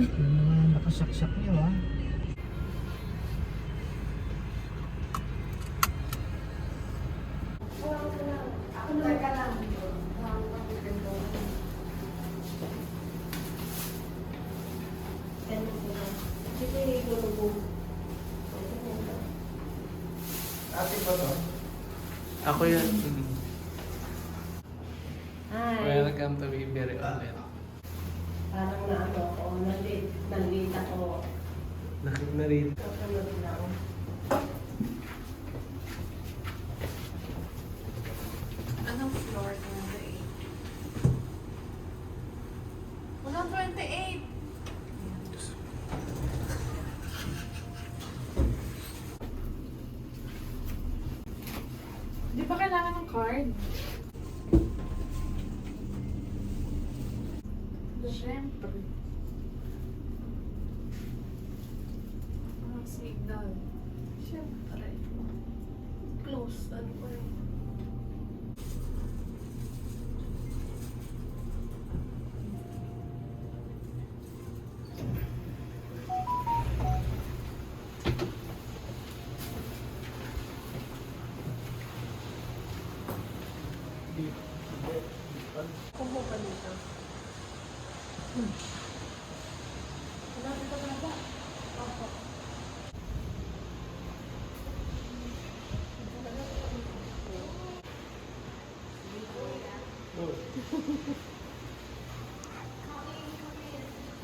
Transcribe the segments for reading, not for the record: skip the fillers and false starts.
Yung mga nakasaksak niyo ha. Ate ba to? Ako yan. Hi. Welcome to Bibiri ulit. Parang na ano ako, nalit ako. Nakik na rin. Kasunod lang. Anong floor 28? Walang 28! Di ba kailangan ng card? Siyempre. Signal. Siyempre. Close. Ano ba yun? Kumo pa dito. Wala dito na ba? Opo.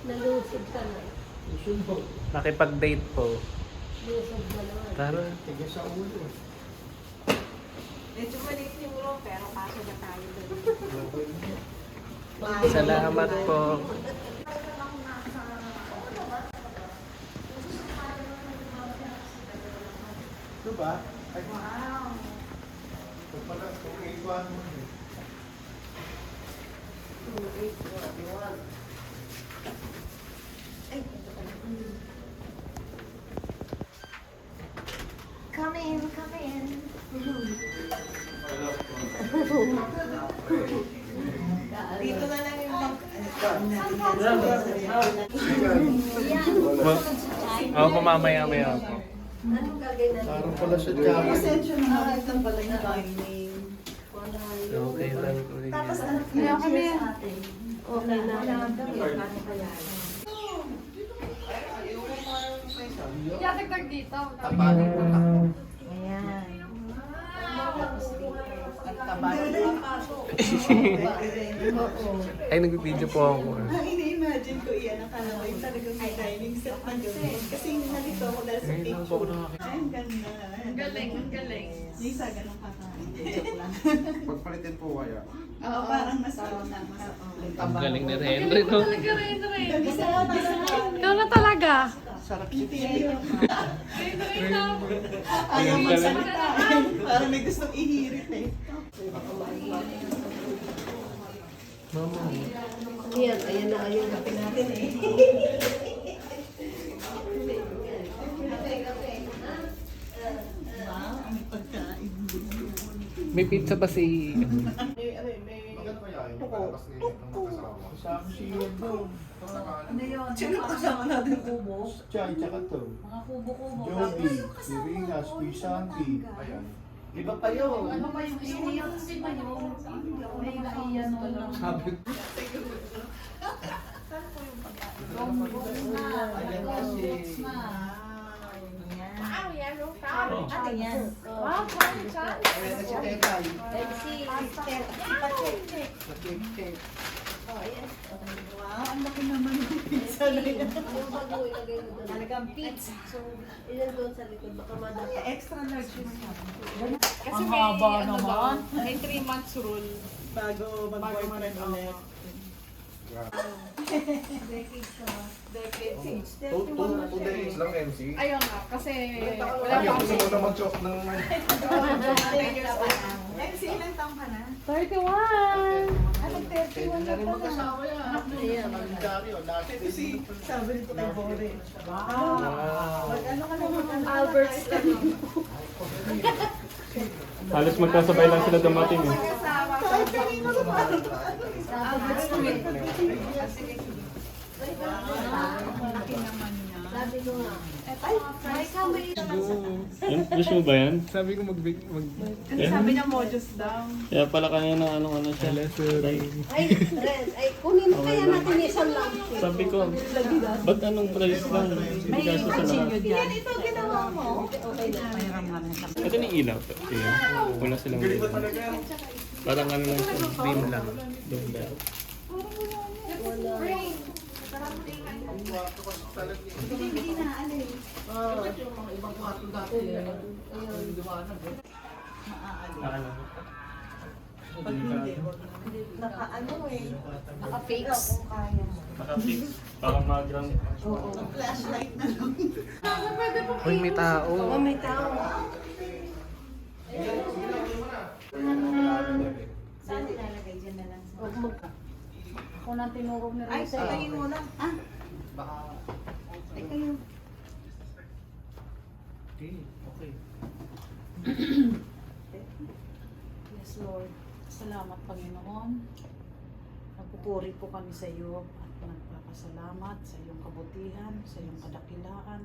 Nalusog ka na. Nakipag-date po. Lusog ka na. Tara. Tiga sa ulo. Medyo maliit siguro, pero kaso na tayo doon. Salamat po. Ito ba? Ay, wow! Ito pala, okay, ikuhan mo eh. 2841. Ay, ito pala. Come in, come in. Dito na lang yung pag... Ako po mamaya-maya po. Anong gagawin natin? Parang pala sa tiyan. Pasensya na, ito pala yung timing. Okay lang po. Tapos ano Kaya kami yan. Okay na. Ano kaya? Yatagtag dito. Tapanin mo na. Ayan. At tabahan yung pasok. Oo. Ay, nag-video po ako. Ang ini-imagine ko iyan, akala ko yung talagang may dining set na gano'n. Kasi nalito ako dahil sa Ngayon lang po ako picture. nakakita. Ay, ang ganda. Ang galing, ang galing. Lisa, ganun kakain. Joke lang. Pagpalitin po kaya. Oo, parang mas na. Ang galing na rin. Talaga rin, rin. Isa na talaga. Ikaw na talaga. Sarap Ayaw Rin na. Ayaw magsalita. Parang may gustong ihirit eh. Mama. Ayan, ayan na yung kape natin eh. Wow, ang pagkain. May pizza ba si... Maganda pa yan. Yung palabas ngayon ng mag-asawa. Kasama si Yendo. Ano yun? Sino kasama natin kubo? Chay, tsaka to. Mga kubo-kubo. Joby, Irina, Squishanti. Ayan. Iba pa yun. Ano ba yung iiyak? Di ba yun? May naiyan mo lang. Sabi. Ayan kasi. Wow, yellow cow. Ano yan? Wow, fun chance. Ayan na si Tekay. Pepsi. Nakikik. Wow, ang laki naman yung pizza na yan. Yung bago ilagay mo doon. Talagang pizza. So, ilan doon sa likod. Baka madapa. Extra large yun. Kasi may, ano naman, may 3 months rule. Bago mag-boyfriend ulit. Decades. 2 days lang MC. Ayun nga, kasi wala Ay, pa gusto kasi. mo naman chok ng... 10 years pa lang. MC, ilang taong ka na? 31! Anong 31 na pala? Mag-asawa yan. Ayan. Kalendaryo, last Ito day. si, sabi nito kay Bore. Wow. Mag-ano ka naman? Albert's Halos magkasabay lang sila dumating eh. kasama. Kahit kanino sa parang Albert's Twin. Wow. Ito nga. Ay, may kamay na lang sa taas. Yan, gusto mo ba yan? Sabi ko Yan. Sabi niya Mojos daw. Kaya pala kanina ano siya. Ay, Ren, ay, kunin mo kaya natin isang lang. Sabi ko, ba't anong price lang? Hindi kaso sa lahat. Yan, ito ginawa mo. Okay na. Ito na yung ilaw. Ayan. Wala silang ilaw. Parang ano lang siya. Beam lang. Beam lang. Hindi na, ano eh. Akala ko. Pag hindi, naka-ano eh. Naka-fix. Kung kaya mo. Naka-fix. Parang mag-ground. Flashlight na lang. Uy, may tao. Oh, may tao. Saan nilalagay? Diyan na lang. Ako nang tinuro ni Ay, Risa. tingin mo na. Ah, ay kayo. Okay. Yes, Lord. Salamat, Panginoon. Nagpupuri po kami sa iyo at nagpapasalamat sa iyong kabutihan, sa iyong kadakilaan.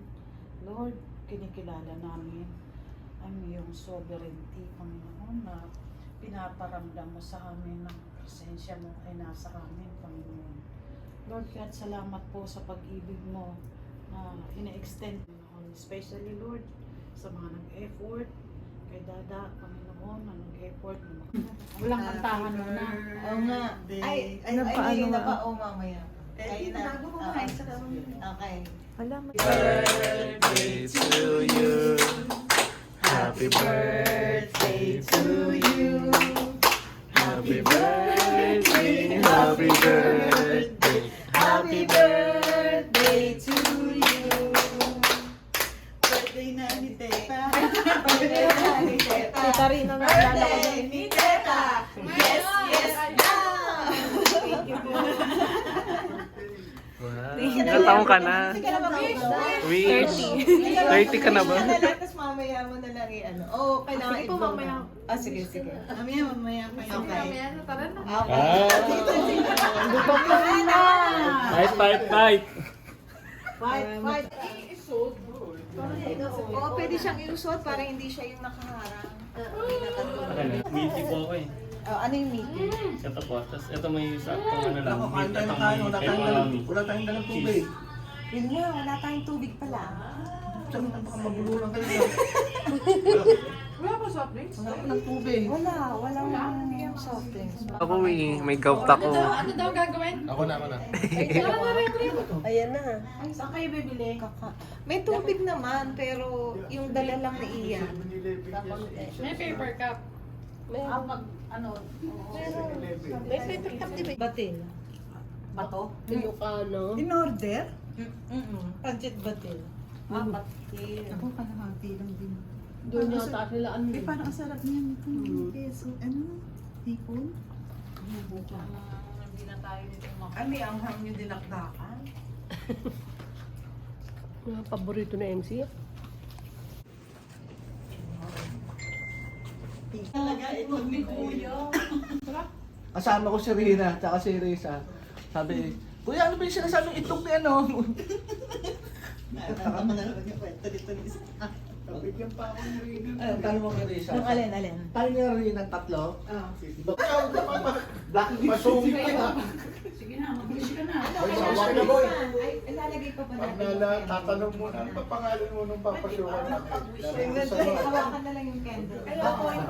Lord, kinikilala namin ang iyong sovereignty, Panginoon, na pinaparamdam mo sa amin na presensya mo ay nasa amin, Panginoon. Lord, kahit salamat po sa pag-ibig mo na ina-extend, Panginoon. Especially, Lord, sa mga nag-effort, kay Dada, Panginoon, na nag-effort. Walang kantahan mo na. Oo nga. Ay, napao mamaya. Kayo na. Bago ko kain sa Okay. Birthday to you. Happy birthday to you. Happy birthday. Happy birthday. Happy birthday to you. Birthday na ni Teta. Birthday na ni Teta. Tita Rina, Birthday ni Teta. Yes, yes, no. Ilang taong ka na? Hindi ka na mag-wish. Wish. 30 ka na ba? Tapos mamaya mo na lang i-ano. Oo, kailangan Sige po, i-vlog mamaya. na. Ah, sige, sige. Mamaya pa yun. Okay. Tara na. Ah, Ano? fight, fight, fight. Fight. Oo, pwede siyang iusot para hindi siya yung nakaharang. Meaty po ako eh. Oh, ano yung meeting? Ito po. Tapos ito may saktong ano lang. Ako, kain tayo ng Itong kain. may pepperoni. Wala tayong dalang tubig. Yun nga, wala tayong tubig pala. Saan baka magulo lang kayo? Wala ba soft drinks? Wala ko ng tubig. Walang soft drinks. Ako may gout ako. Ano daw gagawin? Ako na. Ayan na. Saan kayo bibili? May tubig naman, pero yung dala lang ni Ian. May paper cup. May, Pag ano? may paper cup, di ba? Batil. Bato? Ilocano. In order? Pancit batil. Batil. Ako kalahati lang din. Doon yata sila ano. Parang ang sarap niyan. Peso, ano? Hipon? Hindi na tayo dito Ay, may anghang yung dinakdakan. Mga paborito na MC. Talaga, ito ni Kuya. Kasama ko si Rina, tsaka si Risa. Sabi, Kuya, ano ba yung sinasabing itlog ni ano? Tama na naman yung kwento dito ni Isa. Bigyan pa ako ni Rina. Ayun, tanong mo kay Risa. Yung alin? Tayo ni Rina tatlo. Ikaw naman Black masungit ka na. Sige na, mag-wish ka na. Sawa ka boy. Ay, ilalagay pa ba Pag natin? tatanong mo na, ano pa pangalan mo nung papasukan? Tingnan tayo, hawakan na lang yung candle.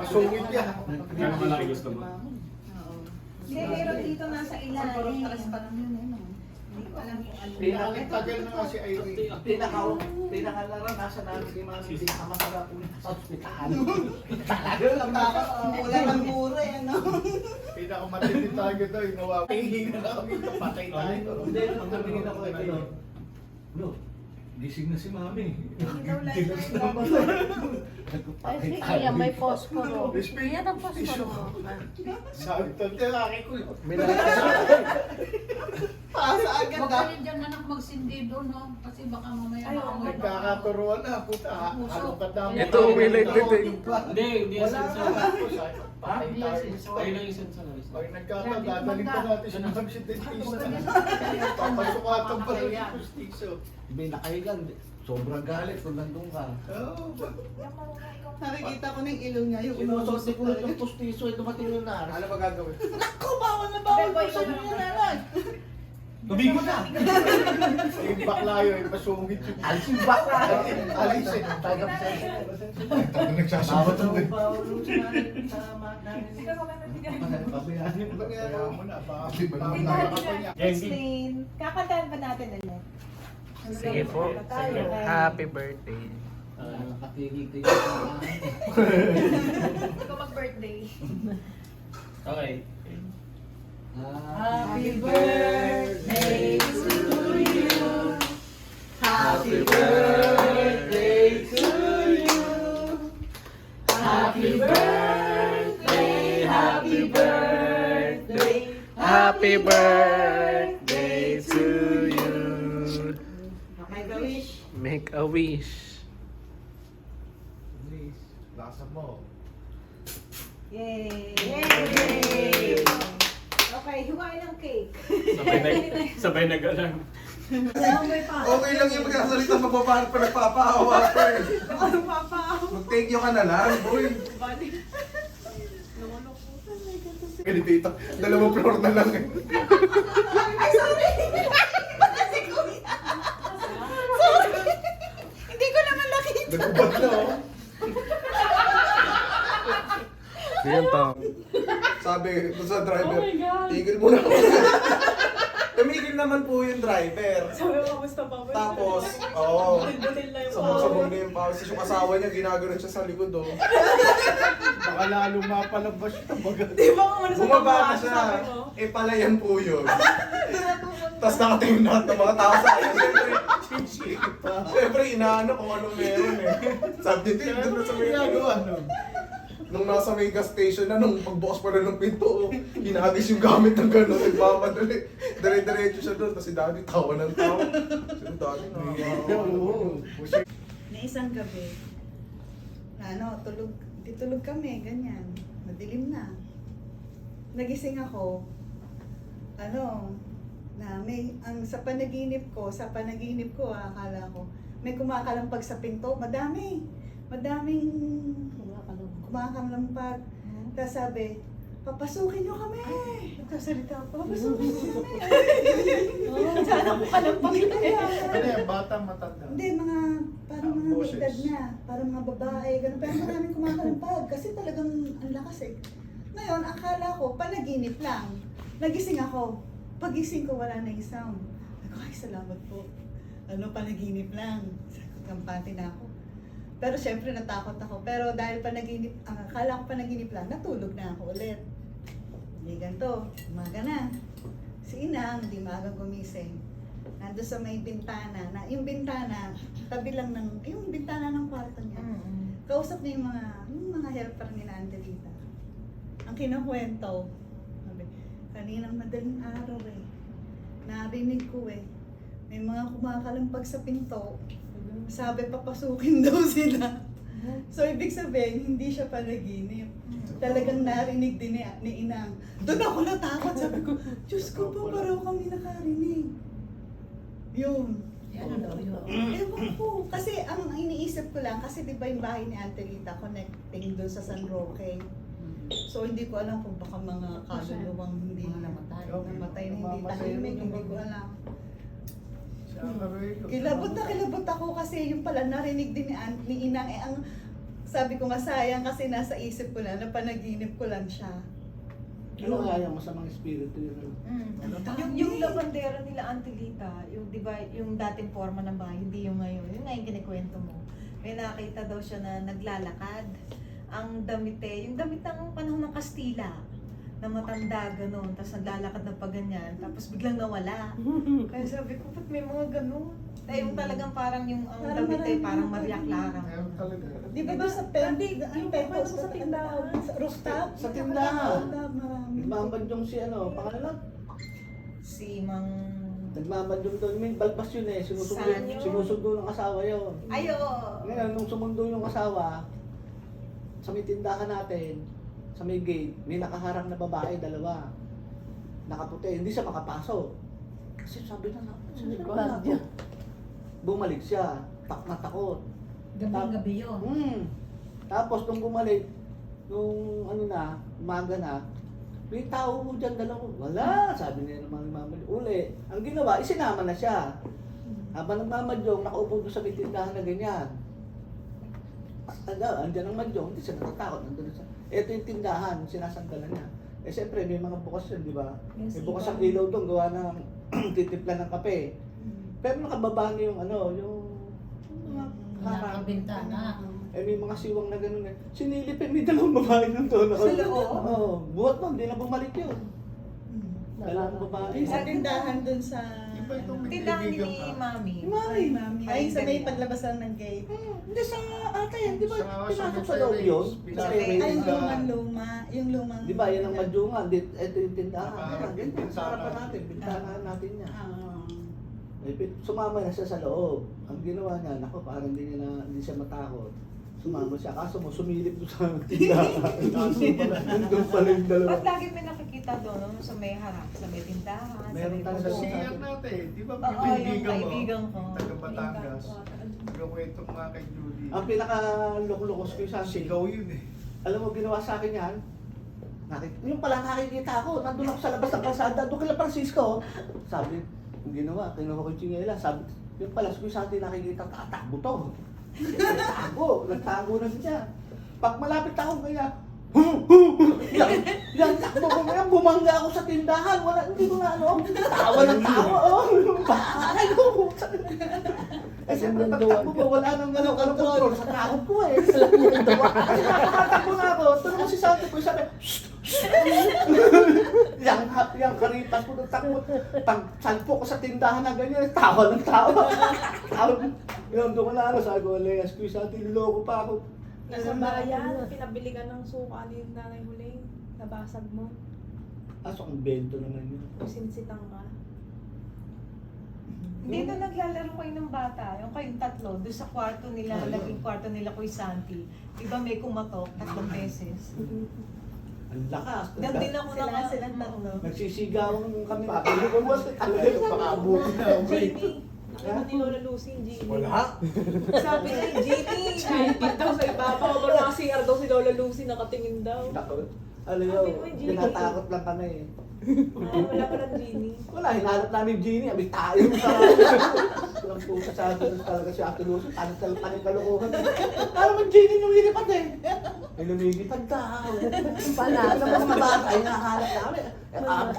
Masungit yan. Ano malaki gusto mo? Hindi, meron dito nasa ilalim. Taras pa lang yun, ano? Hindi ko alam yung ano. Tagal na nga si Irene. Pinakaranasan namin si Mami, pinakamasarap po sa ospital. Wala ng mura, ano? Pinakamatindi tayo daw, inawa. Hihinga na kami ito, patay tayo. Hindi, nung tumingin ako kay Pino, no, gising na si Mami. Ikaw lang Ay, sige, kuya, may posporo. Yan ang posporo mo. Sabi ko, lalaki ko yun. May nakakasama. Pasa agad Huwag ah. kayo dyan na anak magsindi doon, no? Kasi baka mamaya maamoy na. Nagkakaturuan na, puta. Ano ka dami? Ito, may light din. Hindi, hindi Wala yan ka sensor. na. Patay tayo. Ayun lang yung sensor. Pag nagkakataon, dadaling pa natin siya ng dentista. Papasukatan pa rin yung pustiso. May nakahigan. Sobrang galit kung nandun ka. Oo. Nakikita ko ng ilong niya, yung Sinusot ni Kulot yung pustiso, ay dumating yung naras. Ano ba gagawin? Naku, bawal na bawal po sa mga nanay. Tubigo na! Yung bakla yun, pasungit yung... Alisin bakla. Alisin. Tagap sa Nagsasabot ang bawal bawal sa nanay. Sa mga nanay. Pabayaan. Kaya mo na, baka niya. Explain. Kakantahan ba natin ulit? Sige po. Sige. Happy birthday. Nakatigil-tigil. Ikaw mag-birthday. Okay. Happy birthday to you. Happy birthday to you. Happy birthday, happy birthday. Happy birthday to you. Make a wish. Make a wish. Please, lasa mo. Yay! Yay! Okay, hiwain ng cake. Sabay nag-alarm. Okay lang yung magsasalita, mababahan pa nagpapaawa ka eh. Ano papa? Mag-thank you ka na lang, boy. Kaya ni Tita, 2 floor na lang eh. Ay, sorry! Kasi kuya! Sorry! Hindi ko naman nakita. Nagubad na oh. Yan to. Sabi ko sa driver, tigil mo na ako. Tumigil naman po yung driver. Sabi ko, kamusta pa ba? Tapos, oo. Butil na yung Sabog-sabog na yung pawis. Yung asawa niya, ginagano siya sa likod oh. Baka lalo mapalabas yung baga. Di ba kung ano sa Bumaba na tamaan, siya. sabi ko? Eh pala yan po yun. Tapos nakatingin lahat ng mga tao sa akin. Siyempre, inaano kung anong meron eh. Sabi niya, doon na sa may ginagawa nun? Nung nasa may gas station na, nung pagbukas pa rin ng pinto, oh, hinagis yung gamit ng gano'n, nagmamadali. Dire-diretso siya doon, tapos si Daddy tawa ng tawa. Sino Daddy na? Na isang gabi, tulog kami, ganyan. Madilim na. Nagising ako, sa panaginip ko, akala ko, may kumakalampag sa pinto, madaming kumakalampag. Tapos sabi, papasukin nyo kami! Nagsasalita ako, papasukin nyo kami! Sana ko kalampagin na yan. Ano yan, bata matanda? Hindi, parang mga Boses. edad na, parang mga babae, ganun. Pero maraming kumakalampag kasi talagang ang lakas eh. Ngayon, akala ko, panaginip lang. Nagising ako. Pagising ko, wala na yung sound. Ako, ay, salamat po. Panaginip lang. Kampante na ako. Pero syempre natakot ako. Pero dahil panaginip, akala ko panaginip lang, natulog na ako ulit. Hindi ganito, umaga na. Si Inang, hindi maagang gumising. Nandun sa may bintana, yung bintana, tabi lang yung bintana ng kwarto niya. Kausap niya yung mga helper ni na Angelita. Ang kinukwento, sabi, kaninang madaling araw narinig ko may mga kumakalampag sa pinto. Sabi, papasukin daw sila. So, ibig sabihin, hindi siya panaginip. Talagang narinig din ni Inang. Doon ako natakot. Sabi ko, Diyos ko po, paraw kami nakarinig. Yun. Ano daw yun? Ewan ko. Kasi ang iniisip ko lang, kasi di ba yung bahay ni Angelita connecting doon sa San Roque. So, hindi ko alam kung baka mga kaluluwang hindi namatay na hindi tahimik, hindi ko alam. Kilabot ako kasi yung pala narinig din ni Inang. Sabi ko nga sayang kasi nasa isip ko lang, napanaginip ko lang siya. Ano kaya masamang espiritu yun? Yung labandera nila Angelita, yung di ba, yung dating forma ng bahay, hindi yung ngayon. Yung ngayon kinikwento mo. May nakita daw siya na naglalakad. Ang damit yung damit ng panahon ng Kastila. Na matanda, gano'n, tapos naglalakad na pa ganyan, tapos biglang nawala. Kaya sabi ko, ba't may mga gano'n? Yung talagang parang yung ang damit parang Maria Clara. Di ba sa sa tindahan? Sa rooftop? Sa tindahan. Marami. Nagmamadjong si pangalan? Si Mang Nagmamadyong doon. May balbas yun eh. Saan yun? Sinusundo ng asawa yun. Ay, oo. Ngayon, nung sumundo yung asawa, sa may tindahan natin, sa may gate, may nakaharang na babae, dalawa. Nakaputi, hindi siya makapasok. Kasi sabi na, bumalik siya, na takot. Gabi yun. Tapos nung bumalik, nung ano na, umaga na, may tao mo dyan dalawa. Wala, sabi niya naman nagmamadyo. Uli, ang ginawa, isinama na siya. Habang nagmamadyong, nakaupo doon sa may tindahan na ganyan. Andyan ang madyong, hindi siya natatakot. Nandun siya. Ito yung tindahan, sinasandalan niya. Eh siyempre, may mga bukas yun, di ba? May bukas ang ilaw doon, gawa ng titipla ng kape. Pero nakababa niya yung ano, yung mga Nakabintana. Eh may mga siwang na gano'n eh. Sinilip eh, may dalawang babae ng tono. Sa loob? Oo. Buhat mo, hindi na bumalik yun. Dalawang babae. Sa tindahan dun sa... Iba itong Tindahan kaibigan ni ka. Mami. Ay, mami. Ay, sa may paglabasan ng gate. Hindi sa ata yan, di ba? Sa Pinasok sa may loob yun. terrace, Sa Ay, terrace. Ay, yung Tindahan. luma. Yung lumang... Di ba, yan ang madyungan. Ito yung tindahan. Nakaharap Yan, yung ganyan. Sa harapan bintana. natin, bintana natin niya. Ah. Sumama na siya sa loob. Ang ginawa niya, naku, parang hindi siya matakot. Sumama siya, kaso mo sumilip doon sa tindahan. Nandun pala yung dalawa. Ba't lagi may nakikita doon no? Sa may harap, sa may tindahan, sa Meron may talaga bubong? Si Ian natin, di ba Oo, yung yung kaibigan mo? kaibigan ko. Taga Batangas. Yung kwento mo nga kay Judy. Ang pinaka-luklukos ko yung Santi. Sigaw yun eh. Alam mo, ginawa sa akin yan? Yung pala nakikita ko, nandun ako sa labas ng kalsada, doon kila Francisco. Sabi, yung ginawa, kinuha ko yung tsingela. Sabi, yung pala, si Santi nakikita, tatakbo to. Nagtago na siya. Pag malapit ako kaya, yan takbo ko ngayon, bumangga ako sa tindahan, wala, hindi ko na ano, tawa ng tawa, bahay ko. Eh, siyempre, pagtakbo ko, wala nang ano, control sa takot ko eh. Kasi nakakatakbo na ako, tulungan si Santi ko, sabi, yang karipas ko nagtakbo, pag-salpo ko sa tindahan na ganyan, tawa ng tawa. Yun, doon ko na ano, sabi ko, Leas, kuya Santi, niloko pa ako. Nasa bayan, pinabili ka ng suka ni Nanay Huling, nabasag mo, Aso kong bento naman yun. sinsitang ka. Dito naglalaro kayo ng bata, yung kayong tatlo, doon sa kwarto nila, naging kwarto nila Kuya Santi. Diba may kumatok 3 beses? Ang lakas. Doon din ako Silang tatlo. Nagsisigawan kami. Pakaabuti na. Jamie, nakita ni Lola Lucy yung Jamie. Wala. Sabi niya, Jamie, kahit daw sa ibabaw, ba naka-CR daw si Lola Lucy, nakatingin daw. Alam mo, tinatakot lang kami eh. Ay, wala palang Jamie. Wala, hinanap namin yung Genie, abi tayo sa... Walang pusa sa atin talaga si Ate Lucy, tanong kalukuhan. Alam mo, Genie nung ilipat eh. Ay, lumilipad daw. Pala, ano ba mga bata, ay nahanap namin.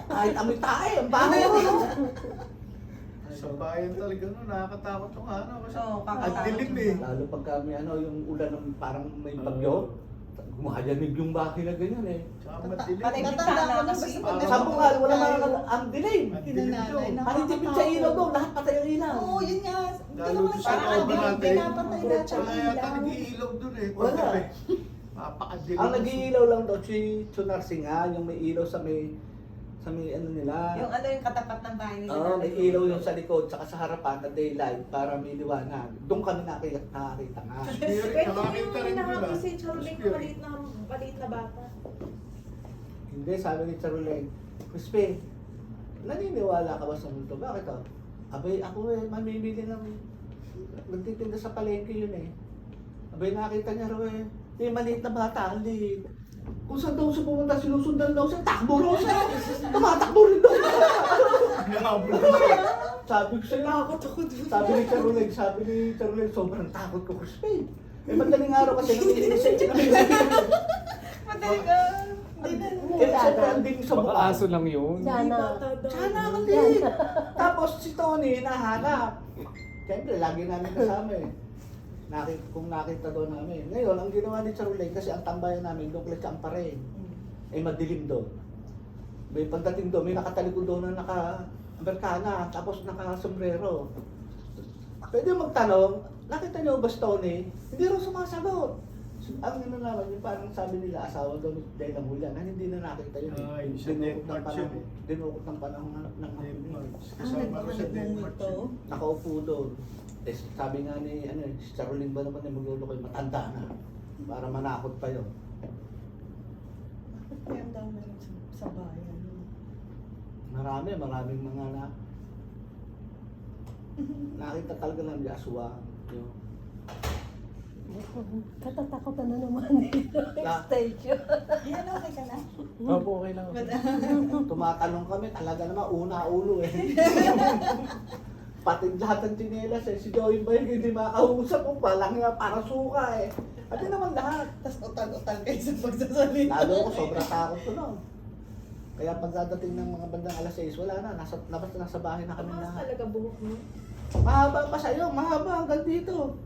Kahit amoy tayo, ang baho. Sa bayan talaga no, nakakatakot yung ano. Kasi Oo, ang kakatakot dilim yung eh. Lalo pag kami, yung ulan ng parang may bagyo, gumagamig yung bahay na ganyan eh. Tsaka madilim. Patay Matanda bintana ko na kasi. basta pag Sa bungal, wala mga ang dilim. Ang dilim Kinananay doon. na. Parang tipid sa ilaw doon, lahat patay ang ilaw. Oo, yun nga. Lalo Ganun doon lang sa parang loob hindi natin. pinapatay natin Tsaka ang yata ilaw. nag-iilog doon eh. Wala. Paggabi. Napakadilim. Ang nag-iilaw lang daw si Chunarsinga, yung may ilaw sa may ano nila. Yung ano yung katapat ng bahay nila. Oo, may ilaw yung sa likod, saka sa harapan na daylight para may liwanag. Doon kami nakakita nga. Spirit, Pwede nakakita rin yung nila. nakakita si Charlene na maliit na bata. Hindi, sabi ni Charuleng, Crispy, naniniwala ka ba sa multo? Bakit oh? Abay, ako mamimili ng nagtitinda sa palengke yun eh. Abay, nakita niya raw eh. Yung maliit na bata, ang liit. Kung saan daw siya pumunta, sinusundan daw siya, takbo raw siya. Tumatakbo rin daw. Nahabol siya. Sabi ko sa'yo, sabi ni Charuleng, sobrang takot ko, Crispy. Eh, madaling araw kasi namimili siya. Madali ka. Kaya siyempre, ang ding sa Baka buka. aso lang yun. Hindi bata daw. Sana kasi. Tapos si Tony nahanap. Siyempre, lagi namin kasama eh. Kung nakita doon namin. Ngayon, ang ginawa ni Charuleng, kasi ang tambayan namin, doon klang pa rin. Eh, madilim doon. May pagdating doon, may nakatalikod doon na naka-Amerikana, tapos naka-sombrero. Pwede magtanong, nakita niyo ba si Tony? Hindi raw sumasagot. Ang ano naman, yung parang sabi nila, asawa daw ni Dela Mulan, na hindi na nakita yun. Ay, siya Dinukot ng March panahon. yun eh. Dinukot ng panahon ng March. Ah, Kasama ko siya nagbabalik March. to. nakaupo doon. Eh, sabi nga ni, si Charolyn ba naman, maglulukoy, matanda na. Para manakot pa yun. Bakit kaya ang dami rin sa bayan? Maraming mga nakita talaga ng aswang. Yung, Katatakutan na naman dito. Station. Yan, okay ka na? Opo, okay lang. tumatalong kami, talaga naman, una ulo eh. Pati lahat ng tsinelas eh, si Joey ba yung hindi makausap ko, palang nga para suka eh. At yun naman lahat. Tapos utal-utal kayo sa pagsasalita. Lalo ko, sobrang takot ko noon. Kaya pagdadating ng mga bandang alas 6, wala na, nasa bahay na kami Mas lahat. talaga buhok mo. Mahaba pa sa'yo, mahaba hanggang dito.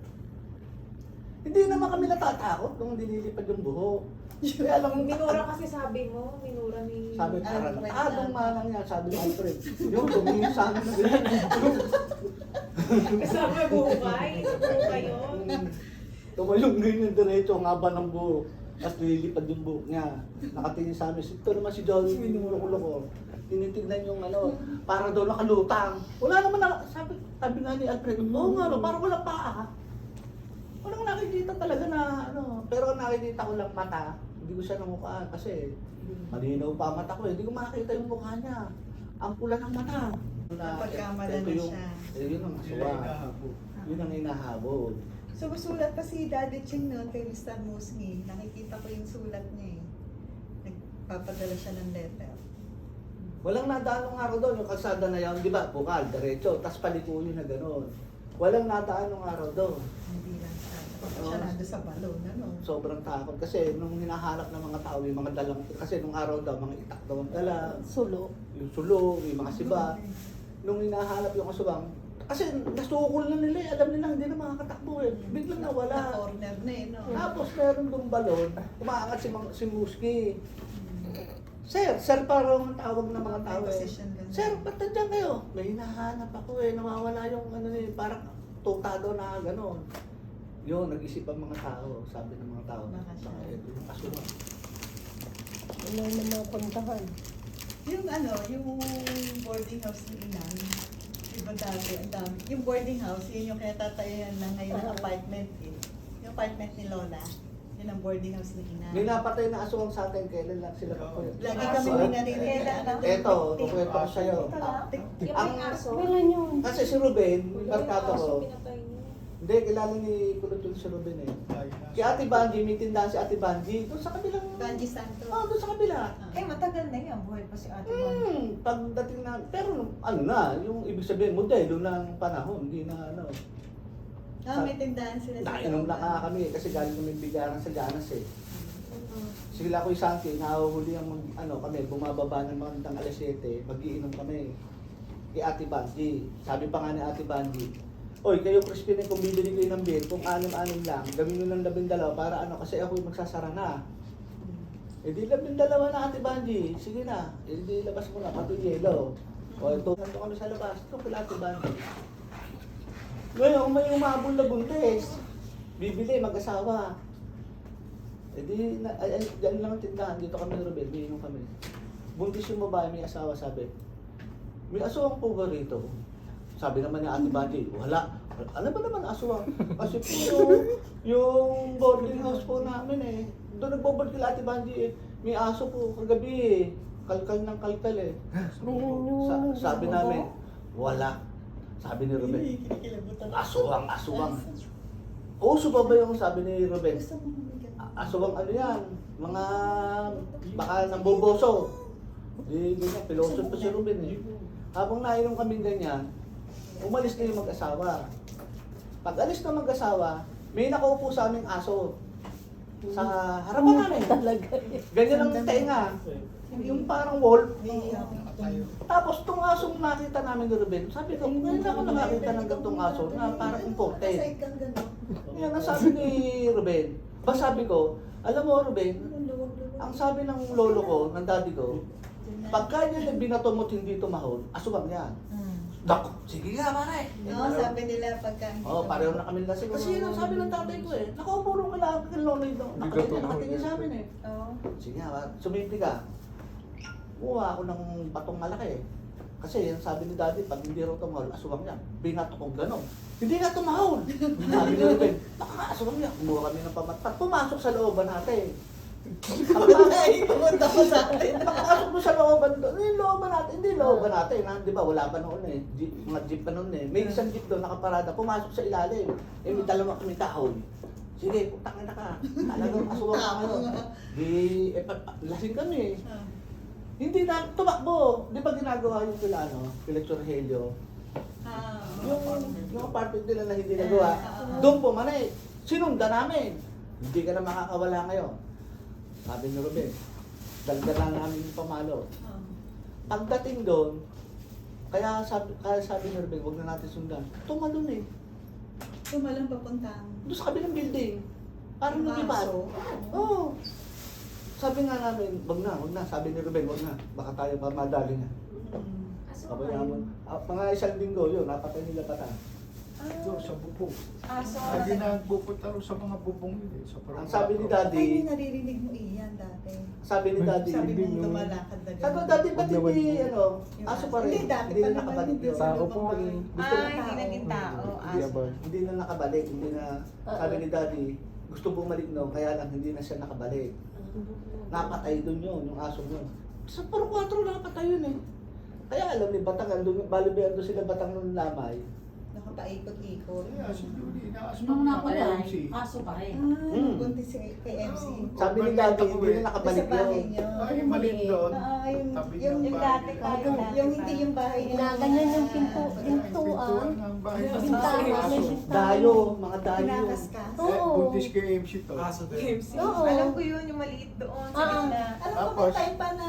Hindi naman kami natatakot nung nililipad yung buhok. Kaya lang, Minura kasi sabi mo, minura ni... sabi ko, Alfred. adong manang yan, sabi ni Alfred. Yung tumingin sa amin na ganyan. Kasama buhukay. Buhukay yun. Tumayong ganyan diretso, ang haba ng buhok. Tapos nililipad yung buhok niya. Nakatingin sa amin, ito naman si Johnny, minulo ko. Tinitignan yung para daw nakalutang. Wala naman na, sabi nga ni Alfred, oo nga no, parang wala paa. Walang nakikita talaga na pero nakikita ko lang mata, hindi ko siya namukhaan kasi malinaw pa ang mata ko, hindi ko makakita yung mukha niya. Ang pula ng mata. Napagkamalan na siya. Yun ang aswa. Yun ang hinahabol. Sumusulat pa si Daddy Ching noon kay Mr. Musngi. Nakikita ko yung sulat niya eh. Nagpapadala siya ng letter. Walang nadaan ng araw doon, yung kalsada na yun, di ba? Bukal, diretso, tas paliko yun na gano'n. Walang nadaan ng araw doon. Hindi lang siya. Siya nandun sa balon, ano? Sobrang takot kasi nung hinahanap ng mga tao, yung mga dalang, kasi nung araw daw, mga itak daw ang dala, Sulo. yung sulo, yung mga siba. Nung hinahanap yung aswang, kasi nasukol na nila eh, alam nila hindi na makakatakbo eh. Biglang nawala. Na-corner na eh, no? Tapos meron dong balon, umaangat si Muski. Sir, parang tawag ng mga tao eh. Position ganun. Sir, ba't nandiyan kayo? May hinahanap ako eh, nawawala yung parang tutado na gano'n. Yun, nag-isip ang mga tao, sabi ng mga tao. Baka siya. Ito yung aswang. Ano na mga kontahan? Yung yung boarding house ni Inang, iba dati, ang dami. Yung boarding house, yun yung kaya tatayan na ngayon ng apartment eh. Yung apartment ni Lola, yun ang boarding house ni Inang. May napatay na aswang sa atin, kailan lang sila papuyo. Lagi kami may naririnig. Eto, kukwento ko sa'yo. Yung may aso. Kailan yun? Kasi si Ruben, Yung barkada aso ko, pinatay niya. hindi, kilala ni Kulot yun si Ruben eh. Si Ate Banji, may tindahan si Ate Banji, doon sa kabilang... Banji Santo. doon sa kabila. Eh, matagal na yan. Buhay pa si Ate Juan. Pagdating na, pero yung ibig sabihin, modelo ng panahon, hindi na May tindahan sila sa nainom na nga kami kasi galing kami bigaran sa Ganas eh. Sila ko Santi, nahuhuli ang kami, bumababa ng mga alas 7, mag-iinom kami. Kay Ate Banji. Sabi pa nga ni Ate Banji, oy, kayo Crispin, kung bibili kayo ng beer, kung 6-6 lang, gawin nyo ng 12 para kasi ako yung magsasara na. Eh di 12 na Ate Banji, sige na, eh di labas mo na, pati yelo. O ito, nandito kami sa labas, ito kila Ate Banji. Ngayon, kung may umabol na buntis, bibili, mag-asawa. Eh di, dyan lang ang tindahan, dito kami ni Ruben, biinom kami. Buntis yung babae, may asawa, sabi, may aswang po ba rito? Sabi naman ni Ate Banji, wala. Ano ba naman aswang? Kasi po yung boarding house po namin eh. Doon nagboboard kila Ate Banji eh. May aso po kagabi eh. Kalkal ng kalkal eh. Sabi namin, wala. Sabi ni Ruben, aswang. Uso pa ba yung sabi ni Ruben? Gusto mo humigat? Aswang ano yan? Mga baka ng boboso. Di ganyan, piloso pa si Ruben eh. Habang nainom kaming ganyan, umalis na yung mag-asawa. Pag alis na mag-asawa, may nakaupo sa aming aso. Sa harapan namin. Ganyan ang tenga. Yung parang wolf. Tapos itong asong nakita namin ni Ruben, sabi ko, ngayon ako nakakita ng gantong aso na parang imported. Side kang gano'n. Yan ang sabi ni Ruben. Ba sabi ko, alam mo Ruben, ang sabi ng lolo ko, ng daddy ko, pagka niya binato mo't hindi tumahol, aswang yan. Dako, sige nga pare. No, sabi nila pagka hindi Oo, ka- pareho na kami lasing. Kasi yun ang sabi ng tatay ko eh. Nakaupo rin kailangan kay Loloy daw. Nakatingin sa amin eh. Oo. Sige nga, sumindi ka. Kuha ako ng batong malaki. Kasi yung sabi ni daddy, pag hindi raw tumahol, aswang niya. Binato ko gano'n. Hindi nga tumahol. Sabi ni Ruben, aswang niya. Kumuha kami ng pamatpat. Pumasok sa looban natin. Ay, pumunta ko sa atin. Pagpasok mo sa looban doon, yung looban natin, hindi looban natin, ha? Di ba, wala pa noon eh, jeep, mga jeep pa noon eh. May isang jeep doon nakaparada, pumasok sa ilalim. Eh, may dalawa kami kahoy. Sige, putang na ka. Talagang aswang ka ano. Di, lasing kami. Hindi na, tumakbo. Di ba ginagawa yung kila, kila Chorhelio? Yung apartment nila na hindi nagawa, doon pumanay. Sinunda namin. Hindi ka na makakawala ngayon. Sabi ni Ruben, daldala namin yung pamalo. Pagdating doon, kaya sabi ni Ruben, huwag na natin sundan. Tumalon eh. Tumalang papuntang. Doon sa kabilang building. Parang lumipad. Oo. Sabi nga namin, wag na. Sabi ni Ruben, wag na. Baka tayo pa madali na. Sabi namin, mga isang linggo yun, napatay nila bata. Doon sa bubong. So, Lagi na pupunta rin sa mga bubong yun eh. Sa Ang sabi ni Ay, Daddy, may naririnig mo iyan dati. sabi ni Daddy, Sabi mo tumalakad na sabi ko, Daddy, ba't hindi, aso pa rin? Hindi, dati Hindi pa na naman nakabalik hindi yun. sa Tao lubang po bahay. eh. Gusto na hindi naging tao. Hindi na nakabalik, hindi na, sabi ni Daddy, gusto bumalik no, kaya lang hindi na siya nakabalik. Napatay doon yun, yung aso yun. Sa puro 4 napatay yun eh. Kaya alam ni Batang, balibihan doon sila Batang ng lamay. Nakapaikot-ikot. Kaya si Julie, inaas Nung pa napatay, MC. aso pa rin. Buntis kay MC. Sabi ni Daddy, hindi na nakabalik Sa bahay yun. niyo. Ay, maliit doon. Yung, Tabi yung, ng yung bahay dati nila. tayo, yung hindi yung bahay niya. Ginaganyan yung pintuan. Pintuan ng bahay ng Bintana, may aso. bintana. Dayo, mga dayo. Kinakaskas. Oo. Buntis kay MC to. Oo. Alam ko yun, yung maliit doon sa gitna. Alam ko may time pa na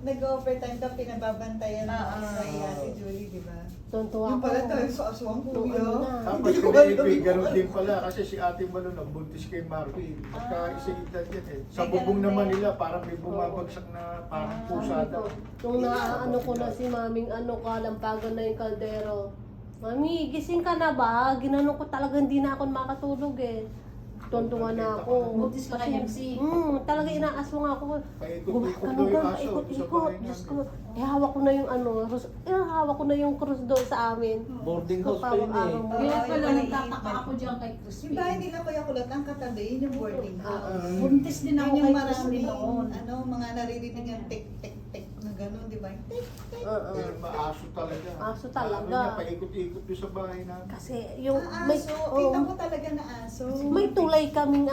nag-overtime ka, pinababantayan mo Ah, si Ate Julie, di ba? Tuntua Yung ko. pala tayo sa aswang kuya. Tapos kiniipig, ganun din pala kasi si Ate Malunong buntis kay Marvin. Magkaisa-edad yan eh. Sa bubong naman nila parang may bumabagsak na parang pusa daw. Nung naano ko na si maming kalampagan na yung kaldero. Mami, gising ka na ba? Ginano ko talaga hindi na ako makatulog eh. Tuntua na ako. Buntis ka kay MC? Talaga inaaswang ako. Paikot-ikot Ano daw yung ba? aso sa Ikot-ikot. bahay Diyos namin. ko. Hawak ko na yung hawak ko na yung krus doon sa amin. Boarding house pa yun eh. Kaya pala yung nagtataka ako dyan kay Yung Crispy. bahay nila Kuya Kulot, ang katabi, yun yung boarding house. Buntis din ako Yun kay yung Crispy maraming, noon. mga naririnig yung tik-tik-tik na gano'n, di ba? Tik-tik. Pero maaso talaga. Aso Ano talaga. niya, paikot-ikot doon sa bahay namin. Kasi yung Aso, kita ko talaga na aso. may tulay kaming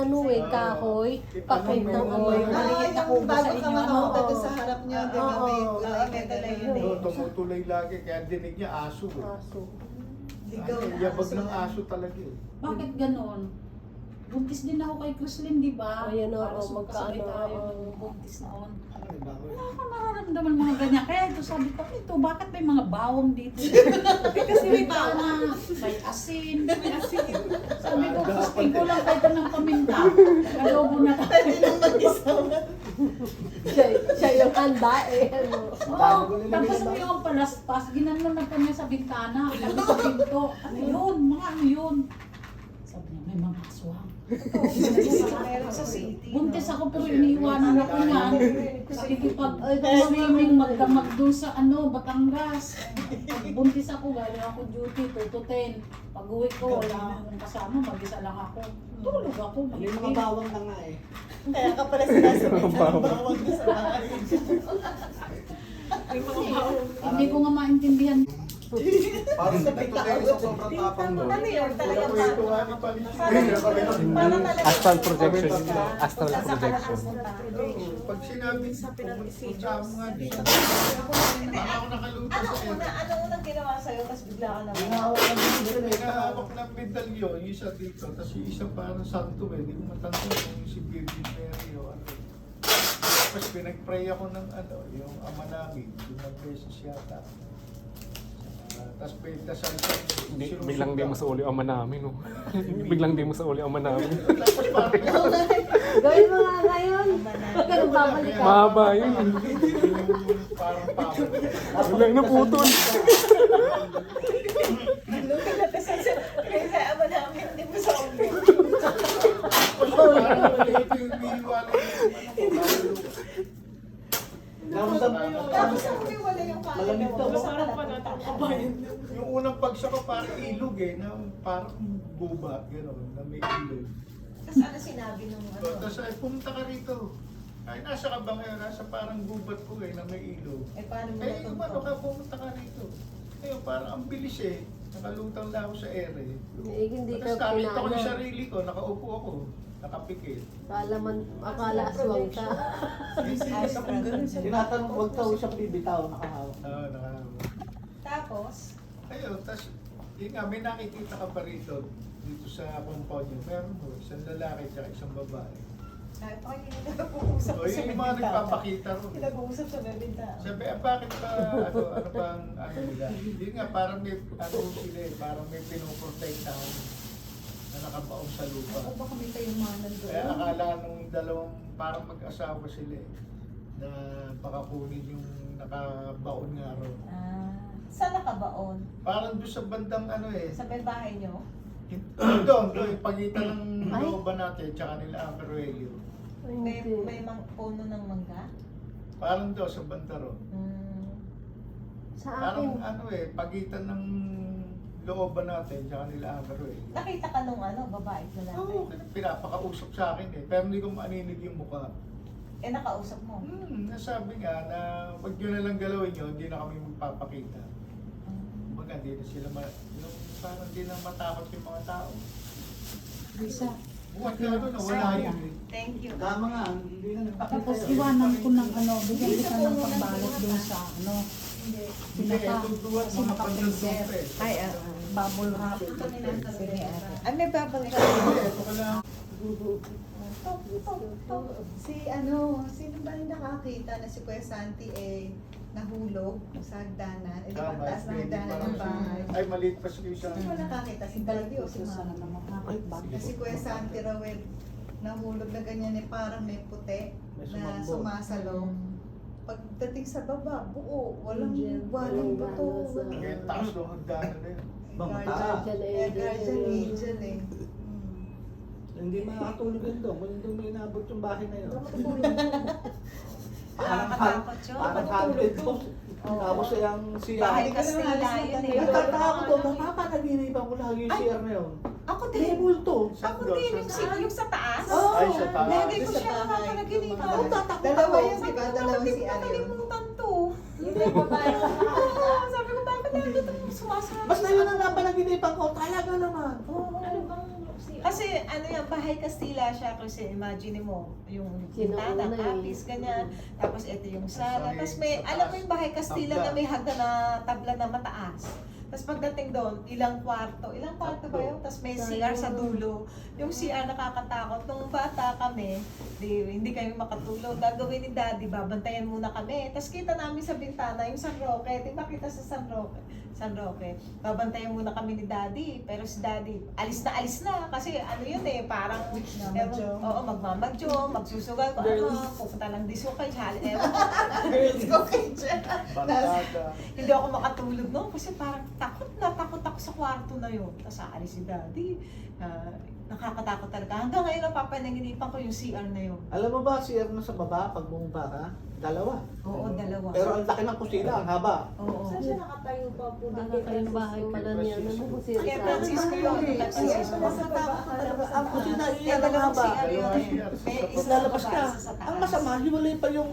kahoy. Pakit ng amoy. Maliit na kubo Bago sa ka inyo, makapunta ano? doon sa harap niya, di ba? May Oo. tulay May na tulay gano'n. yun Oo, tumutuloy lagi, kaya dinig niya aso. Eh. Aso. Ligaw Ano, na yabag aso. ng aso talaga eh. Bakit ganon? Buntis din ako kay Crislin, di ba? Ayan, oo, Halos magkaano, magkasabay tayo oo. nung buntis noon. Ano, bawal. Wala akong nararamdaman mga ganyan. Kaya ito sabi ko, ito, bakit may mga bawang dito? Kasi may bawang, may asin. Sabi ko, Crispin ko lang kayo ng paminta. Nagalobo na tayo. Pwede nang mag-isaw. Siya yung handa eh. Ano. Oo, tapos yung palaspas, ginanon na pa niya sa bintana. Sabi sa pinto, ano yun? Mga ano yun? Sabi niya, may mga aswang. Meron sa city. Buntis ako pero iniiwanan ako niyan. Nakikipag-swimming magdamag doon sa Batangas. Buntis ako, galing ako duty, 2 to 10. Pag uwi ko, wala akong kasama, mag-isa lang ako. Tulog ako, May mga mag-ibig. bawang na nga eh. Kaya ka pala sinasabi sa bawang doon sa bahay. Hindi ko nga maintindihan. Parang nagtutuloy sa sobrang tapang doon. Ano yun? Talaga Wala ko ito nga ni Palisip. Parang talaga. Astral projection. Astral projection. Pag sinabi, pumunta mo nga dito. Baka ako nakaluto Ano sa ano unang ginawa sa'yo, tapos bigla ka na Pinahawak ng medalyo, yung isa dito, tapos yung isa parang santo eh, hindi ko matanda kung si Virgin Mary o ano. Tapos pinag-pray ako ng yung ama namin, yung beses yata. Tapos pinagdasal ko. Biglang di mo sa uli ama namin. Oh. Biglang di mo sa uli ama namin. Tapos parang Gawin mo nga ngayon. Huwag ka nang babalik ka. Mahaba yun. parang pako. Walang naputol. Kaya sa ama namin, hindi mo sa ulo. Parang maliit yung biniwala yung Tapos ang wala yung kaya. Malamig daw. Masarap pa natin ang kabayan. Yung unang bagsak ko parang ilog eh, na parang gubat, gano'n, na may ilog. Tapos ano sinabi nung ano? Tapos ay pumunta ka rito. Ay, nasa ka ba ngayon? Nasa parang gubat ko eh, na may ilog. Eh, paano mo Eh, umano natunto? ka, pumunta ka rito. Ngayon, parang ang bilis eh. Nakalutang lang ako sa ere. Eh, hindi ka Tapos nakita ko yung pinaalam. sarili ko, nakaupo ako, nakapikit. Akala aswang ka. Tinatanong, huwag ka usap bibitaw, nakahawak. Oo, nakahawak. Tapos, Ayun, tapos, yun nga, may nakikita ka pa rito, dito sa compound niyo. Meron mo, isang lalaki at isang babae. ay, pakinggan yung nag-uusap O, sa yun yung mga bintana. nagpapakita ron. Nag-uusap sa bintana. Sabi, bakit ba, ano bang, ano nila? Yun nga, parang may, ano sila eh, parang may pinoprotect na nakabaon sa lupa. Ako baka may kayumanan doon. Kaya akala nung dalawang parang mag-asawa sila eh, na baka kunin yung nakabaon nga ron. Saan nakabaon? Parang doon sa bandang ano eh, Sa may bahay nyo? doon, yung pagitan ng Ay. looban natin, tsaka nila Aperoelio. May, Hindi. may puno ng mangga? Parang doon sa banda ron. Sa Parang akin, ano eh, pagitan ng looban natin, tsaka nila Aperoelio. Nakita ka nung ano, babae at lalaki? Oo, pinapakausap sa akin eh, pero hindi ko maaninig yung mukha. Eh, nakausap mo? Nasabi nga na wag nyo na lang galawin yun, hindi na kami magpapakita. Baga, hindi na sila, yung parang hindi na matakot yung mga tao. Lisa, Buwan ka doon, wala yun eh. Thank you. Tama nga, hindi na nagpakita tapos yun. iwanan ko ng ano, bigyan kita ng pambalot doon sa ano, Hindi. Hindi, tutuwa sa mga Sinaka-freezer. pandang Ay, bubble wrap. sige, ate. Ay, may babalik ka. Ito ka lang. Si sino ba yung nakakita na si Kuya Santi nahulog sa hagdanan? Eh, di ba Tama, taas ng hindi hagdanan parang ng bahay? Ay, maliit pa siya siya. Sino ba nakakita? Si Daddy o si Sana Mama? naman nakakit Na si Kuya Santi raw nahulog na ganyan parang may puti May na sumambot. sumasalaw. Pagdating sa baba, buo, walang Angel. buto. Kaya taas ng hagdanan na yun. Bang, Guardian Guardian angel angel. Hindi makakatulog yun doon, kung hindi mo inabot yung bahay na yun. Nakakatakot yun. Parang haunted house. Tapos yung siya. Bahay Kastila yun eh. Nagtataka ko, napapanaginipan ko lagi yung CR na yun. Ako May din. multo. Ako din, yung sa taas. Oh, Ay, sa taas. Lagi ko Sa siya bahay, nakapanaginip. yung mga- Dalawa yun, di ba? Dalawa si Ariel. Nakalimutan to. Sabi ko, bakit lagi itong sumasama? Basta yun ang napanaginipan ko, talaga naman. Ano bang si Kasi ano yung bahay Kastila siya kasi imagine mo yung Sinauna bintana, eh. kapis, ganyan. Tapos ito yung sala. Sorry, Tapos may, sa alam mo taas, yung bahay Kastila tabla. na may hagdan na tabla na mataas. Tapos pagdating doon, ilang kwarto ba yun? Tapos may CR sa dulo. Yung CR nakakatakot. Nung bata kami, hindi kami makatulog. Gagawin ni Daddy, babantayan muna kami. Tapos kita namin sa bintana yung San Roque. Di ba kita sa San Roque? Babantayan muna kami ni Daddy. Pero si Daddy, alis na. Kasi ano yun eh, parang Magmamadyo. Oo, magmamadyo, magsusugal ko. Ano, pupunta lang diso kay Charlie. Barkada. Hindi ako makatulog noon kasi parang takot ako sa kwarto na yun. Tapos aalis si Daddy. Nakakatakot talaga. Hanggang ngayon napapanaginipan ko yung CR na yun. Alam mo ba, CR na sa baba, pag bumaba ka, dalawa. Oo, dalawa. Pero ang laki ng kusina, ang haba. Oo. Saan siya nakatayo pa po? Nakakayong bahay pala niya. Ano mo si Kaya Francisco yun. Kaya Francisco. Ang kusina, Kaya iyan ang dalawang haba. CR yun eh. May isa sa Lalabas baba, ka. isa sa taas. Ang masama, hiwalay pa yung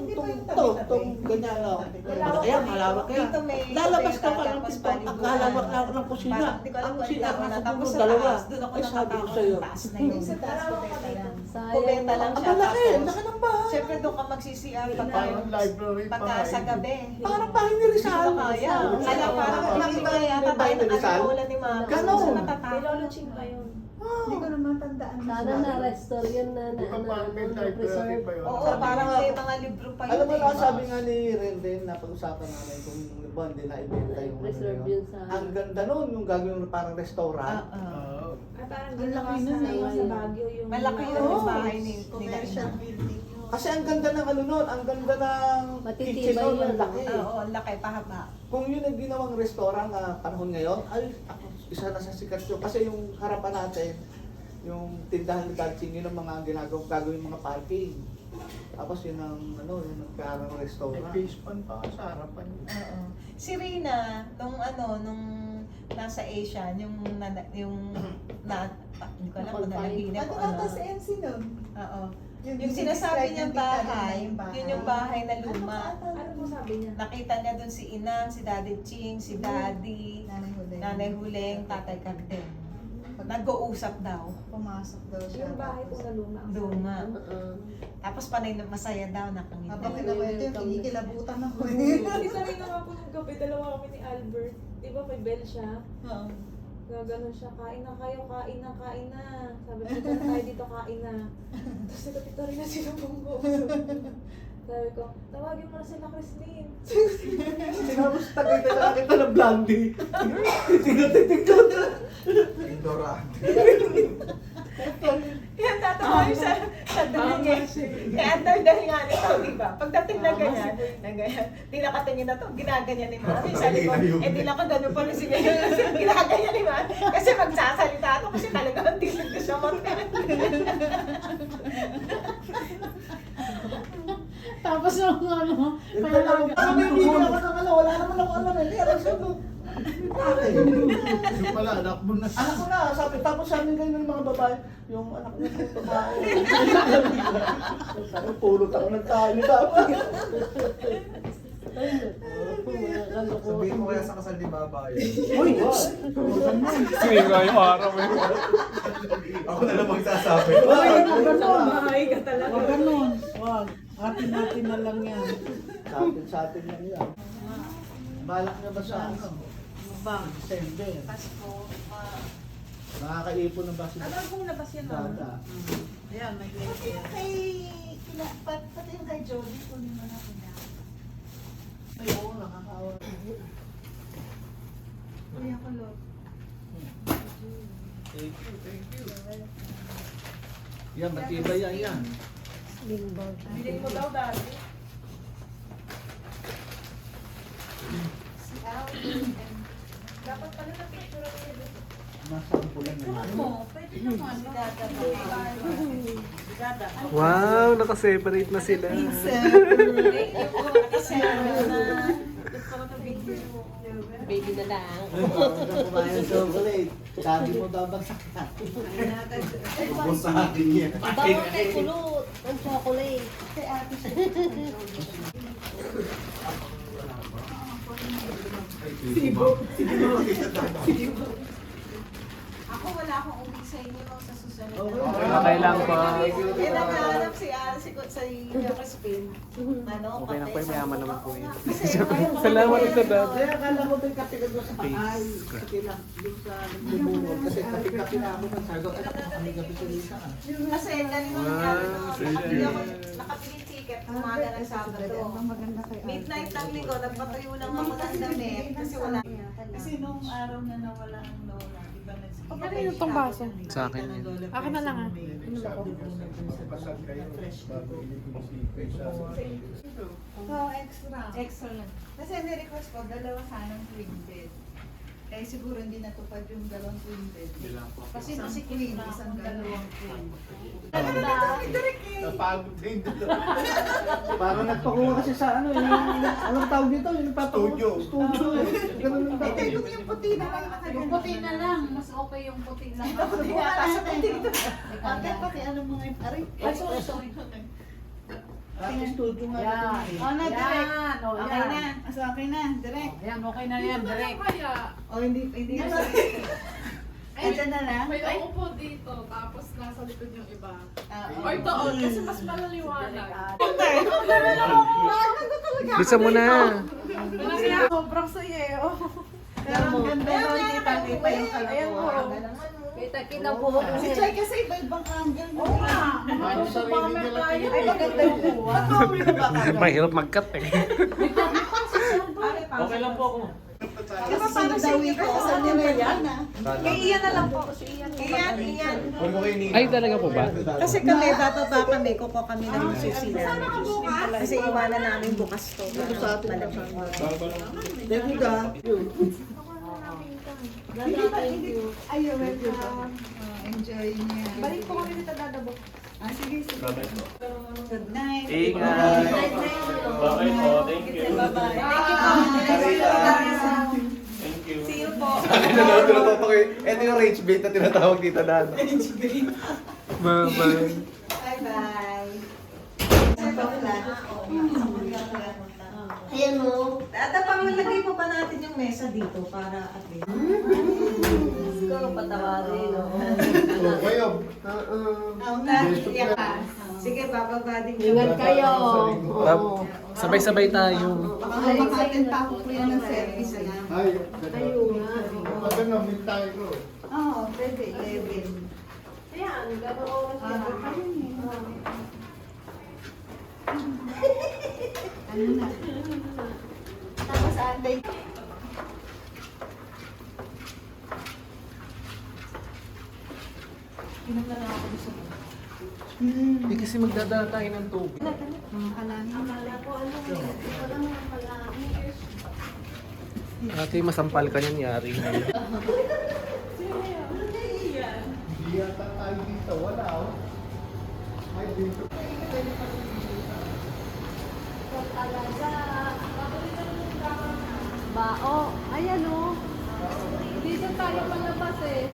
tong ganyan lang. Malaki yan, malawak yan. Dito may Lalabas ka kubeta, pa ng tapos pinto, ang paliguan. kalawak lang ng kusina. Parang Hindi ko alam Ang kung CR ilang na na. sa Tapos dulo, sa dalawa. taas, doon ako Ay, sabi ko nakatakot sa'yo. ng taas na yun. Sa taas kubeta lang. Sayang. Kubeta lang Ang siya. malaki, Tapos, laki ng bahay. Siyempre doon ka magsi-CR Parang library pa. pagka sa gabi. Parang bahay ni Hindi Rizal. ko kaya. Kaya parang kami kaya May bahay ni Rizal? wala ni Mama. Ganon. Kasi Kay natatakot. Lolo Ching pa yun. Hindi ko naman tandaan. Sana na-restore yun na Di ba parang may library preserve. pa yun? Oo, Sabi parang nga- may mga libro pa yun. Alam mo eh. na, sabi nga ni Renden, napag-usapan namin kung buwan din na ibenta yung Preserve ano yun yun. sa... Ang ganda nun, yung gagawin mo parang restaurant. Oo. Ay, parang Ang ginawa laki sa nun eh. sa Baguio yung... Malaki yun Oo. yung bahay ni nila. Commercial building yun. Kasi ang ganda ng ano nun, ang ganda ng Matitibay kitchen nun, yun. ang laki. Oo, ang laki, pahaba. Kung yun ang ginawang restaurant na panahon ngayon, ay, ako, isa na sa sikat yun. Kasi yung harapan natin, yung tindahan ni Dancing, yun ang mga gagawin mga parking. Tapos yun ang, ano, yun ang parang May restaurant. face pan pa sa harapan niya. Oo. Si Rina, nung nasa Asia, hindi ko alam kung nanaginip o ano. Sa NC nun. Oo. Yung sinasabi niyang bahay, yun yung bahay na Ano luma. Ano mo sabi niya? Nakita niya doon si Inang, si Daddy Ching, si Daddy, Nanay Huling. Nanay Huling, Tatay Cagden. Nag-uusap daw. Pumasok daw siya. Yung bahay po na luma. ang Luma. Uh-uh. Tapos panay na masaya daw, nakangiti. Habang kinakwento yung kinikilabutan ako. Hindi sa rin nga po nung gabi, dalawa kami ni Albert. Di ba may bell siya? Oo. Gaganon siya, kain na kayo, kain na. Sabi ko, "Tara tayo dito, kain na." Tapos si Tito rin na sinumbong ko. Sabi ko, tawagin mo na sila Christine. Tapos tagay na nakita ng blondie. Titignan. Ignorante. Yan, tatawa yung sa daling eh. Kaya dahil nga nito, di ba? Pagdating na ganyan, di nakatingin na to, ginaganyan ni Mami. Sabi ko, di nakagano pa rin si Mami. Ginaganyan ni Mami. Kasi magsasalita ako kasi talagang tinig ko siya mata. Tapos yung ano, Parang may video ako ng ano, wala naman ako ano, pero sabi Yung pala, anak mo na. anak ko na, tapos sabi kayo ng mga babae, yung anak niya ng babae. Sabi, pulot ako ng tali dapat. Sabihin mo kaya sa kasal ni Baba yun. Uy, Singa yung araw eh. Ako na lang magsasabi. Bahay ka talaga. Huwag ganun. Huwag. Atin-atin na lang yan. sa atin lang yan. Balak na ba sa ano? December. Pasko, Nakakaipon na ba si Ano kung labas yan Dada? Ayan, may Pati yung kay, pati yung kay Jody, kunin mo na kina. Ay, oo, nakakawa. Kuya ko, Lord. Thank you. Yan, matibay yan. Limbag. Bilhin mo daw dati. si Alvin, Dapat pala na picture ako dito. Masampulan na yan. pwede naman si Dada ba? Wow, nakaseparate na sila. Baby na lang. Parang na kumain ng chocolate. Sabi mo babagsak na. Ubus sa akin yan. Bawal kay kulot. Ang chocolate. Kay ate siya. Ako wala akong uwi sa inyo sa susunod. Okay lang po. Eh, naghahanap si Crispin. Ano, Okay na po, mayaman naman po yun. Salamat Salamat ito, Dad. Kaya akala ko may kapilag mo sa bahay. Kasi lang, yung sa nagbubunod. Kasi kapi-kapi na ako ng sagot. Anak ko kami gabi sa Lisa. Kasi kanina nangyari ako, nakapiling ticket, umaga ng Sabado. Maganda kay ate. Midnight ng linggo, nagpatuyo lang ako ng damit kasi wala. Kasi nung araw na nawala ang lola, iba nagsigaw. Kanino tong baso? Sa akin yun. Akin na lang ah. Pasal kayo bago iligin si Pesa. Oo, extra. Excellent. Kasi ni-request ko, dalawa sanang twin bed. Kaya siguro hindi natupad yung dalawang twin bed. Kasi isang queen, isang dalawang queen. Napagod na yung dalawa. Parang nagpakuha kasi sa ano, yung, anong tawag dito? Yung nagpapakuha? Studio. Studio eh. Ganun yung Ito tawag. yung puti na lang nakaganda. Yung puti na lang, mas okay yung puti lang. Puti na lang. Ate, pati ano mga yung aray. Ay, sorry. Ang studio nga. Yan. Oh, na, direct. Yan, o Okay yan. na. So, okay na, direct. Yan, okay na yan, direct. O, hindi na. Ito na lang. May naupo dito, tapos nasa likod yung iba. Oo. Or doon, kasi mas malaliwanag. Bisa mo na. Sobrang saya. Pero ang ganda doon, kita yung kalakuha. Kita po mo Si Chay kasi iba-ibang angle. Oo nga. Ano sarili nila tingin. Ay, maganda yung kuha. Mahirap mag-cut eh. Okay lang po ako. Di ba parang sa inyo ko? Sa inyo ba yan? Kay Ian na lang po. Si Ian. Ian. Ay, talaga po ba? Kasi kami, bababa kami, kuko kami ng susi namin. Kasi iwanan namin bukas to. Thank you, God. Thank you. Ay, welcome. Enjoy niya. Balik po kami dito dadabo. Ah, sige, sige. Bye-bye po. Good night. Ingat. Bye-bye po. Thank you. Bye-bye. Thank you. See you po. Ito yung rage bait na tinatawag dito na. Bye-bye. Bye-bye. Ayan mo. At pangalagay mo pa natin yung mesa dito para at least. Siguro patawarin. Oh, kayo. Sige, bababa din. Ingat kayo. Oo. Sabay-sabay tayo. Baka makatin pa ako po yan ng service. Ay, Ayun nga. pag ano, may tayo. Oo, pwede. 11. Ayan, gano'ng oras yan. Ano na? Tapos ate. Hindi kasi magdadala tayo ng tubig. Akala ko ano, hindi ko lang pala. Ate, masampal ka niyan, yari. Hindi yata tayo dito. Wala, oh. Ay, dito. Bao. Ayan o. Dito tayo palabas eh.